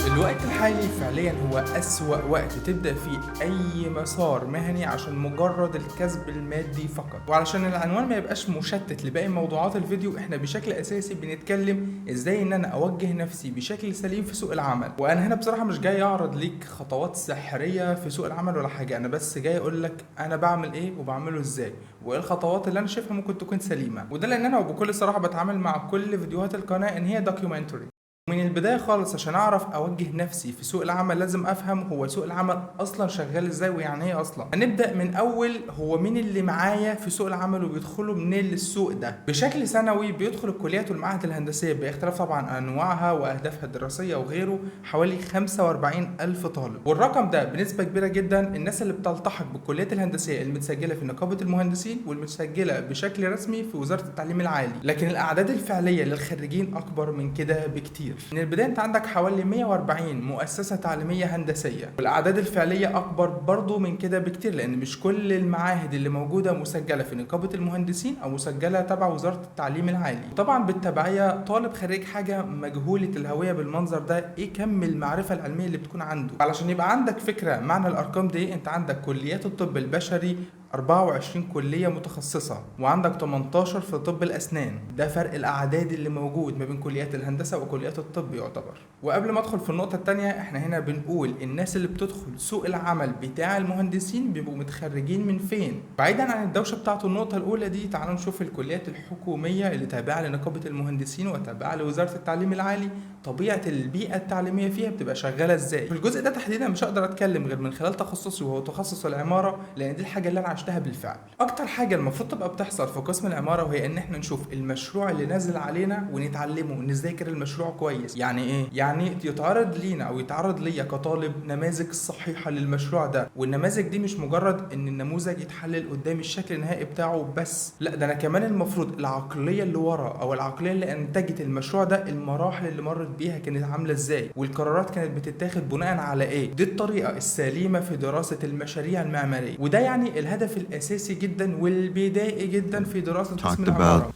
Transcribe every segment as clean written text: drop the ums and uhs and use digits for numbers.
الوقت الحالي فعليا هو أسوأ وقت تبدأ فيه أي مسار مهني عشان مجرد الكسب المادي فقط. وعلشان العنوان ما يبقاش مشتت لباقي موضوعات الفيديو، احنا بشكل أساسي بنتكلم ازاي ان انا اوجه نفسي بشكل سليم في سوق العمل. وانا هنا بصراحة مش جاي اعرض ليك خطوات سحرية في سوق العمل ولا حاجة، انا بس جاي اقول لك انا بعمل ايه وبعمله ازاي، وايه الخطوات اللي انا شايفها ممكن تكون سليمة. وده لان انا وبكل صراحة بتعامل مع كل فيديوهات القناة ان هي دوكيومنتري. من البداية خالص عشان أعرف أوجه نفسي في سوق العمل لازم أفهم هو سوق العمل أصلا شغال إزاي ويعني إيه أصلا. هنبدأ من أول، هو مين اللي معايا في سوق العمل وبيدخلوا منين للسوق ده. بشكل سنوي بيدخل الكليات والمعاهد الهندسية باختلاف طبعا أنواعها وأهدافها الدراسية وغيره حوالي 45 ألف طالب، والرقم ده بنسبة كبيرة جدا الناس اللي بتلتحق بالكليات الهندسية المتسجلة في نقابة المهندسين والمتسجلة بشكل رسمي في وزارة التعليم العالي. لكن الأعداد الفعلية للخريجين أكبر من كده بكتير. من البداية انت عندك حوالي 140 مؤسسة تعليمية هندسية، والاعداد الفعلية اكبر برضو من كده بكتير، لان مش كل المعاهد اللي موجودة مسجلة في نقابة المهندسين او مسجلة تبع وزارة التعليم العالي. طبعا بالتبعية طالب خريج حاجة مجهولة الهوية بالمنظر ده ايه كم المعرفة العلمية اللي بتكون عنده. علشان يبقى عندك فكرة معنى الارقام دي، انت عندك كليات الطب البشري 24 كلية متخصصة، وعندك 18 في طب الأسنان. ده فرق الأعداد اللي موجود ما بين كليات الهندسة وكليات الطب يعتبر. وقبل ما أدخل في النقطة التانية، احنا هنا بنقول الناس اللي بتدخل سوق العمل بتاع المهندسين بيبقوا متخرجين من فين. بعيدا عن الدوشة بتاعته النقطة الأولى دي، تعالوا نشوف الكليات الحكومية اللي تابعة لنقابة المهندسين وتابعة لوزارة التعليم العالي طبيعة البيئة التعليمية فيها بتبقى شغالة ازاي. في الجزء ده تحديدا مش هقدر اتكلم غير من خلال تخصصي وهو تخصص العمارة، لان دي الحاجة اللي انا عشتها بالفعل. اكتر حاجة المفروض تبقى بتحصل في قسم العمارة وهي ان احنا نشوف المشروع اللي نازل علينا ونتعلمه ونذاكر المشروع كويس. يعني ايه؟ يعني يتعرض لينا او يتعرض ليا كطالب نماذج صحيحة للمشروع ده، والنماذج دي مش مجرد ان النموذج يتحلل قدامي الشكل النهائي بتاعه بس، لا ده انا كمان المفروض العقلية اللي ورا او العقلية اللي انتجت المشروع ده، المراحل اللي مرت بيها كانت عامله ازاي، والقرارات كانت بتتاخد بناء على ايه. دي الطريقه السليمه في دراسه المشاريع المعماريه، وده يعني الهدف الاساسي جدا والبدائي جدا في دراسه قسم العماره.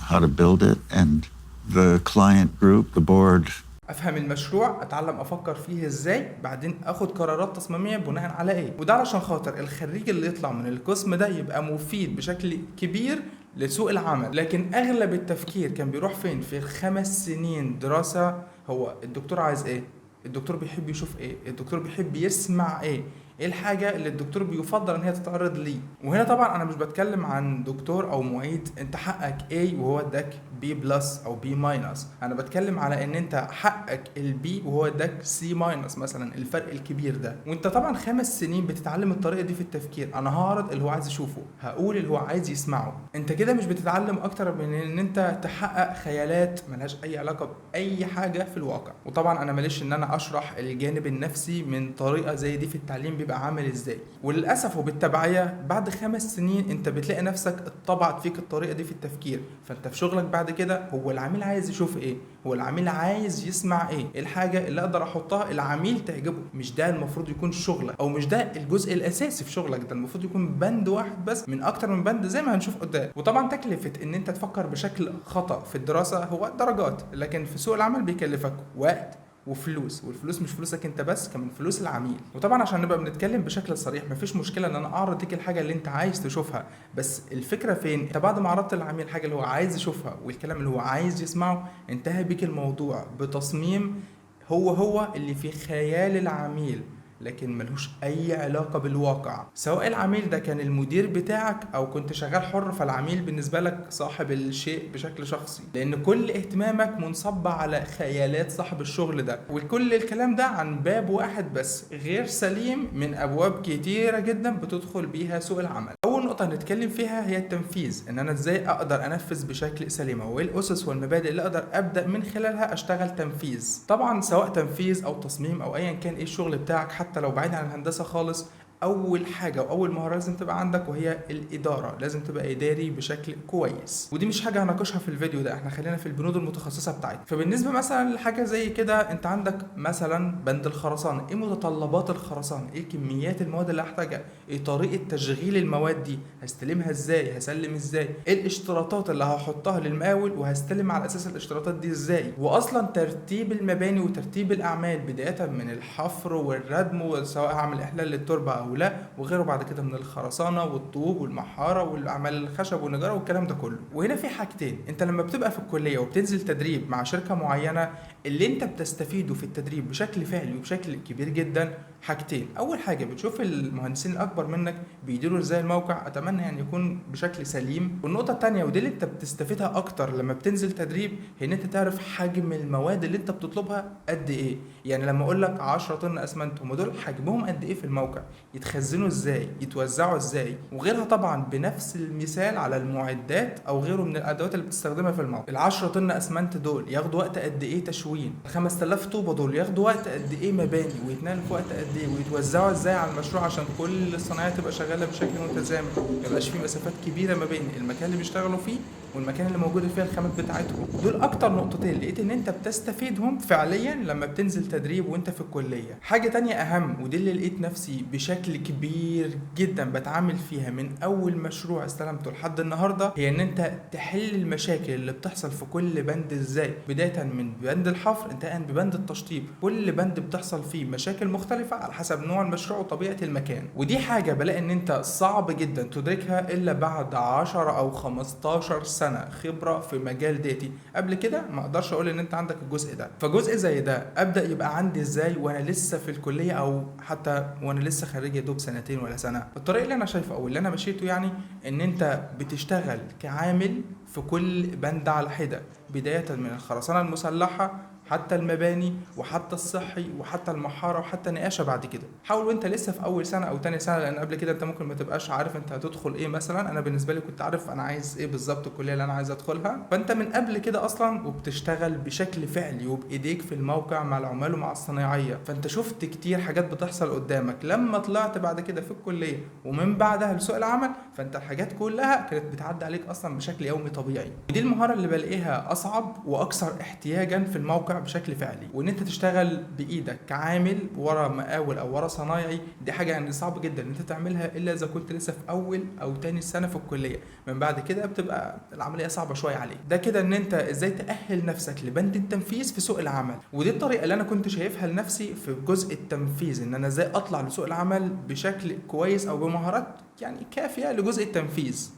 How to build it and the client group, the board. افهم المشروع، اتعلم افكر فيه ازاي، بعدين اخد قرارات تصميميه بناء على ايه. وده علشان خاطر الخريج اللي يطلع من القسم ده يبقى مفيد بشكل كبير لسوق العمل. لكن اغلب التفكير كان بيروح فين؟ في 5 سنين دراسه. هو الدكتور عايز ايه؟ الدكتور بيحب يشوف ايه؟ الدكتور بيحب يسمع ايه؟ ايه الحاجة اللي الدكتور بيفضل ان هي تتعرض ليه؟ وهنا طبعا انا مش بتكلم عن دكتور او معيد انت حقك A وهو اداك B بلس او B ماينس، انا بتكلم على ان انت حقك البي وهو اداك C ماينس مثلا، الفرق الكبير ده. وانت طبعا 5 سنين بتتعلم الطريقة دي في التفكير. انا هعرض اللي هو عايز يشوفه، هقول اللي هو عايز يسمعه. انت كده مش بتتعلم اكتر من ان انت تحقق خيالات ملهاش اي علاقة باي حاجة في الواقع. وطبعا انا ماليش ان انا اشرح الجانب النفسي من طريقة زي دي في التعليم بيبقى عامل ازاي. وللاسف وبالتبعيه بعد 5 سنين انت بتلاقي نفسك اتطبعت فيك الطريقه دي في التفكير. فانت في شغلك بعد كده، هو العميل عايز يشوف ايه؟ هو العميل عايز يسمع ايه؟ الحاجه اللي اقدر احطها العميل تعجبه. مش ده المفروض يكون شغلك، او مش ده الجزء الاساسي في شغلك، ده المفروض يكون بند واحد بس من اكتر من بند زي ما هنشوف قدام. وطبعا تكلفه ان انت تفكر بشكل خطا في الدراسه هو درجات، لكن في سوق العمل بيكلفك وقت وفلوس، والفلوس مش فلوسك انت بس، كمان فلوس العميل. وطبعا عشان نبقى بنتكلم بشكل صريح، مفيش مشكله ان انا اعرض ليك الحاجه اللي انت عايز تشوفها، بس الفكره فين؟ انت بعد ما عرضت للعميل الحاجه اللي هو عايز يشوفها والكلام اللي هو عايز يسمعه، انتهى بيك الموضوع بتصميم هو اللي في خيال العميل، لكن ملهوش اي علاقة بالواقع. سواء العميل ده كان المدير بتاعك او كنت شغال حر، فالعميل بالنسبة لك صاحب الشيء بشكل شخصي، لان كل اهتمامك منصب على خيالات صاحب الشغل ده. وكل الكلام ده عن باب واحد بس غير سليم من ابواب كتيرة جدا بتدخل بيها سوق العمل. اول نقطة هنتكلم فيها هي التنفيذ، ان انا ازاي اقدر انفذ بشكل سليم، وايه الاسس والمبادئ اللي اقدر ابدا من خلالها اشتغل تنفيذ. طبعا سواء تنفيذ او تصميم او ايا كان ايه الشغل بتاعك، حتى لو بعيد عن الهندسة خالص، اول حاجه واول مهاره لازم تبقى عندك وهي الاداره. لازم تبقى اداري بشكل كويس، ودي مش حاجه هناقشها في الفيديو ده، احنا خلينا في البنود المتخصصه بتاعتنا. فبالنسبه مثلا لحاجه زي كده، انت عندك مثلا بند الخرسانه، ايه متطلبات الخرسانه، ايه كميات المواد اللي هحتاجها، ايه طريقه تشغيل المواد دي، هستلمها ازاي، هسلم ازاي، ايه الاشتراطات اللي هحطها للمقاول وهستلم على اساس الاشتراطات دي ازاي، واصلا ترتيب المباني وترتيب الاعمال بدايه من الحفر والردم، سواء هعمل احلال للتربه او لا، وغيره بعد كده من الخرسانه والطوب والمحاره والاعمال الخشب والنجاره والكلام ده كله. وهنا في حاجتين، انت لما بتبقى في الكليه وبتنزل تدريب مع شركه معينه، اللي انت بتستفيده في التدريب بشكل فعلي وبشكل كبير جدا حاجتين. اول حاجه بتشوف المهندسين الاكبر منك بيديروا ازاي الموقع، اتمنى يعني يكون بشكل سليم. والنقطه الثانيه ودي اللي انت بتستفيدها اكتر لما بتنزل تدريب، هي ان انت تعرف حجم المواد اللي انت بتطلبها قد ايه. يعني لما اقول لك 10 طن اسمنت، هم دول حجمهم قد ايه في الموقع، يتخزنوا ازاي، يتوزعوا ازاي، وغيرها طبعا بنفس المثال على المعدات او غيره من الادوات اللي بتستخدمها في الموقع. ال10 طن اسمنت دول ياخدوا وقت قد ايه تشوين، ال5000 طوبه دول ياخدوا وقت قد ايه مباني، ويتنقلوا في وقت قد ايه، ويتوزعوا ازاي على المشروع عشان كل الصناعيه تبقى شغاله بشكل متزامن، ما يبقاش في مسافات كبيره ما بين المكان اللي بيشتغلوا فيه والمكان اللي موجود فيها الخامات بتاعتهم. دول اكتر نقطتين لقيت ان انت بتستفيدهم فعليا لما بتنزل تدريب وانت في الكليه. حاجه تانية اهم، ودي اللي لقيت نفسي بشكل كبير جدا بتعامل فيها من اول مشروع استلمته لحد النهارده، هي ان انت تحل المشاكل اللي بتحصل في كل بند ازاي، بدايه من بند الحفر انتهاء ببند التشطيب. كل بند بتحصل فيه مشاكل مختلفه على حسب نوع المشروع وطبيعه المكان، ودي حاجه بلاقي ان انت صعب جدا تدركها الا بعد 10 او 15 سنه خبره في مجال ديتي. قبل كده ما اقدرش اقول ان انت عندك الجزء ده. فجزء زي ده ابدا يبقى عندي ازاي وانا لسه في الكليه، او حتى وانا لسه خريج يا دوب سنتين ولا سنه. الطريق اللي انا شايفه او اللي انا مشيته يعني ان انت بتشتغل كعامل في كل بند على حده، بدايه من الخرسانه المسلحه حتى المباني وحتى الصحي وحتى المحاره وحتى النقاشه. بعد كده حاول وانت لسه في اول سنه او تاني سنه، لان قبل كده انت ممكن ما تبقاش عارف انت هتدخل ايه. مثلا انا بالنسبه لي كنت عارف انا عايز ايه بالظبط، الكليه اللي انا عايز ادخلها، فانت من قبل كده اصلا وبتشتغل بشكل فعلي وبايديك في الموقع مع العمال ومع الصنايعيه، فانت شفت كتير حاجات بتحصل قدامك. لما طلعت بعد كده في الكليه ومن بعدها لسوق العمل، فانت الحاجات كلها كانت بتعدي عليك اصلا بشكل يومي طبيعي. ودي المهاره اللي بلاقيها اصعب واكثر احتياجا في الموقع بشكل فعلي. وان انت تشتغل بايدك كعامل ورا مقاول او ورا صنايعي، دي حاجه يعني صعب جدا ان انت تعملها الا اذا كنت لسه في اول او تاني سنه في الكليه. من بعد كده بتبقى العمليه صعبه شويه عليك. ده كده ان انت ازاي تاهل نفسك لبند التنفيذ في سوق العمل. ودي الطريقه اللي انا كنت شايفها لنفسي في جزء التنفيذ، ان انا ازاي اطلع لسوق العمل بشكل كويس او بمهارات يعني كافيه لجزء التنفيذ.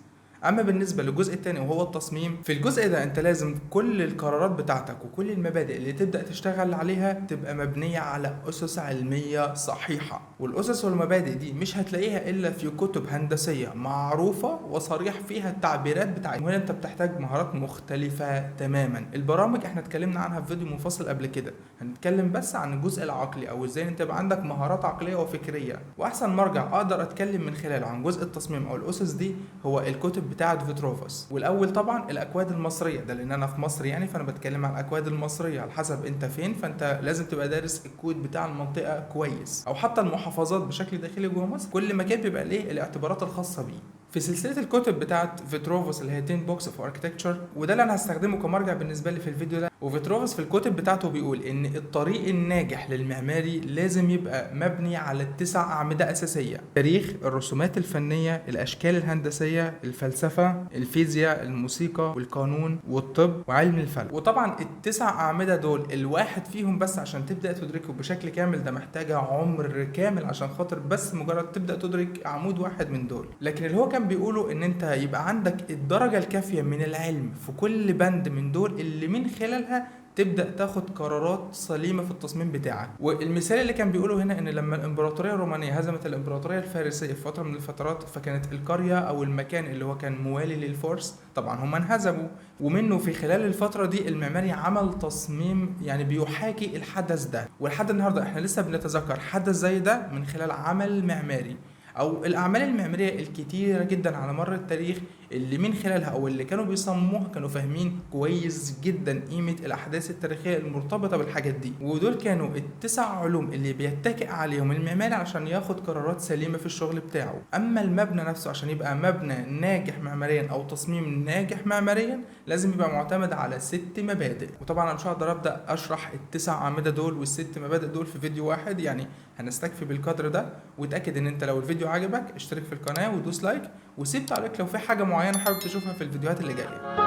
اما بالنسبه للجزء الثاني وهو التصميم، في الجزء ده انت لازم كل القرارات بتاعتك وكل المبادئ اللي تبدا تشتغل عليها تبقى مبنيه على اسس علميه صحيحه. والاسس والمبادئ دي مش هتلاقيها الا في كتب هندسيه معروفه وصريح فيها التعبيرات بتاعتها. وهنا انت بتحتاج مهارات مختلفه تماما. البرامج احنا اتكلمنا عنها في فيديو منفصل قبل كده، هنتكلم بس عن الجزء العقلي او ازاي انت يبقى عندك مهارات عقليه وفكريه. واحسن مرجع اقدر اتكلم من خلاله عن جزء التصميم او الاسس دي هو الكتب بتاعه فيتروفوس. والاول طبعا الاكواد المصريه، ده لان انا في مصر يعني، فانا بتكلم عن الاكواد المصريه على حسب انت فين، فانت لازم تبقى دارس الكود بتاع المنطقه كويس، او حتى المحافظات بشكل داخلي جوه مصر. كل مكان بيبقى ليه الاعتبارات الخاصه بيه. في سلسله الكتب بتاعه فيتروفوس اللي هي 10 بوكس اوف اركتكتشر، وده اللي انا هستخدمه كمرجع بالنسبه لي في الفيديو ده. وفيتروفوس في الكتب بتاعته بيقول ان الطريق الناجح للمعماري لازم يبقى مبني على 9 اعمده اساسيه: تاريخ، الرسومات الفنيه، الاشكال الهندسيه، الفلسفه، الفيزياء، الموسيقى، والقانون، والطب، وعلم الفلك. وطبعا ال9 اعمده دول الواحد فيهم بس عشان تبدا تدركه بشكل كامل ده محتاجه عمر كامل عشان خاطر بس مجرد تبدا تدرك عمود واحد من دول. لكن اللي هو كان بيقوله ان انت يبقى عندك الدرجه الكافيه من العلم في كل بند من دول اللي من خلالها تبدا تاخد قرارات سليمه في التصميم بتاعك. والمثال اللي كان بيقوله هنا ان لما الامبراطوريه الرومانيه هزمت الامبراطوريه الفارسيه في فتره من الفترات، فكانت القريه او المكان اللي هو كان موالي للفرس طبعا هم انهزموا، ومنه في خلال الفتره دي المعماري عمل تصميم يعني بيحاكي الحدث ده. ولحد النهارده احنا لسه بنتذكر حدث زي ده من خلال عمل معماري او الاعمال المعماريه الكتيره جدا على مر التاريخ اللي من خلالها او اللي كانوا بيصمموها كانوا فاهمين كويس جدا قيمة الاحداث التاريخية المرتبطة بالحاجات دي، ودول كانوا ال9 علوم اللي بيتكئ عليهم المعماري عشان ياخد قرارات سليمة في الشغل بتاعه. اما المبنى نفسه عشان يبقى مبنى ناجح معماريا او تصميم ناجح معماريا لازم يبقى معتمد على 6 مبادئ. وطبعا انا مش هقدر ابدا اشرح ال9 اعمدة دول وال6 مبادئ دول في فيديو واحد، يعني هنستكفي بالقدر ده. واتاكد ان انت لو الفيديو عجبك اشترك في القناة ودوس لايك، وسيب تعليق لو في حاجة معينة حابب تشوفها في الفيديوهات اللي جاية.